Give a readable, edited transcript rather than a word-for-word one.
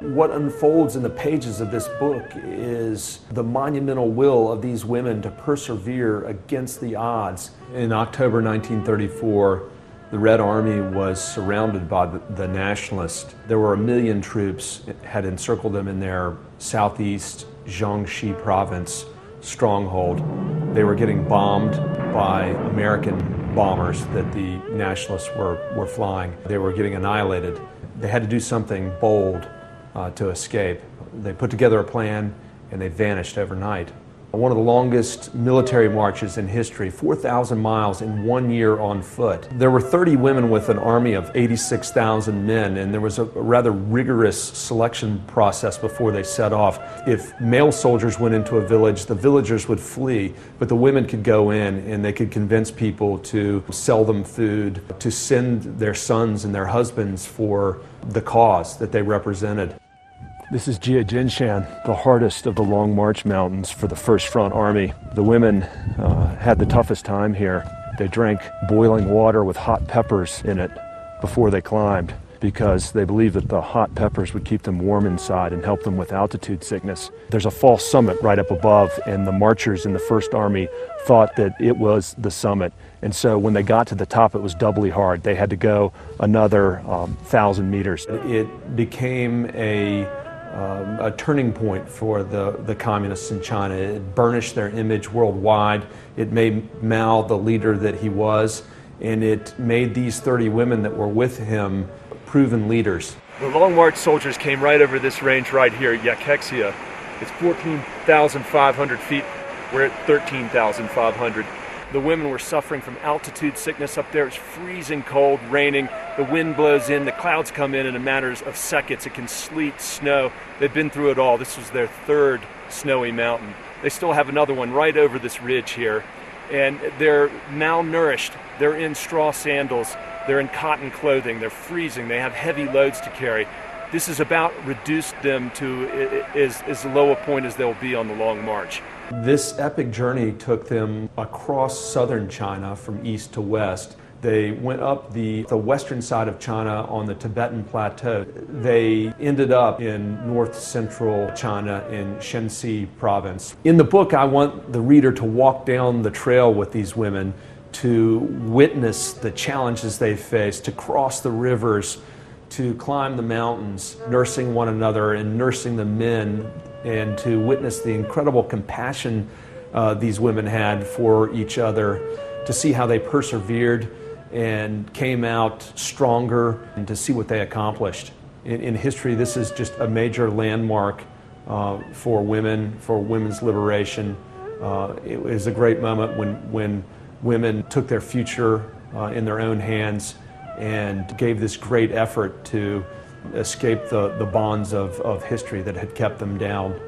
What unfolds in the pages of this book is the monumental will of these women to persevere against the odds. In October 1934, the Red Army was surrounded by the Nationalists. There were 1 million troops had encircled them in their southeast Jiangxi province stronghold. They were getting bombed by American bombers that the Nationalists were flying. They were getting annihilated. They had to do something bold to escape. They put together a plan and they vanished overnight. One of the longest military marches in history, 4,000 miles in 1 year on foot. There were 30 women with an army of 86,000 men, and there was a rather rigorous selection process before they set off. If male soldiers went into a village, the villagers would flee, but the women could go in and they could convince people to sell them food, to send their sons and their husbands for the cause that they represented. This is Jiajinshan, the hardest of the Long March Mountains for the First Front Army. The women had the toughest time here. They drank boiling water with hot peppers in it before they climbed because they believed that the hot peppers would keep them warm inside and help them with altitude sickness. There's a false summit right up above, and the marchers in the First Army thought that it was the summit. And so when they got to the top, it was doubly hard. They had to go another 1,000 meters. It became a turning point for the communists in China. It burnished their image worldwide. It made Mao the leader that he was, and it made these 30 women that were with him proven leaders. The Long March soldiers came right over this range right here, Yakexia. It's 14,500 feet. We're at 13,500. The women were suffering from altitude sickness up there. It's freezing cold, raining. The wind blows in, the clouds come in a matter of seconds. It can sleet, snow. They've been through it all. This was their third snowy mountain. They still have another one right over this ridge here. And they're malnourished. They're in straw sandals. They're in cotton clothing. They're freezing. They have heavy loads to carry. This has about reduced them to as low a point as they'll be on the Long March. This epic journey took them across southern China from east to west. They went up the western side of China on the Tibetan Plateau. They ended up in north-central China in Shenxi province. In the book, I want the reader to walk down the trail with these women, to witness the challenges they faced, to cross the rivers, to climb the mountains, nursing one another and nursing the men, and to witness the incredible compassion these women had for each other, to see how they persevered and came out stronger, and to see what they accomplished. In history, this is just a major landmark for women, for women's liberation. It was a great moment when women took their future in their own hands and gave this great effort to escape the bonds of history that had kept them down.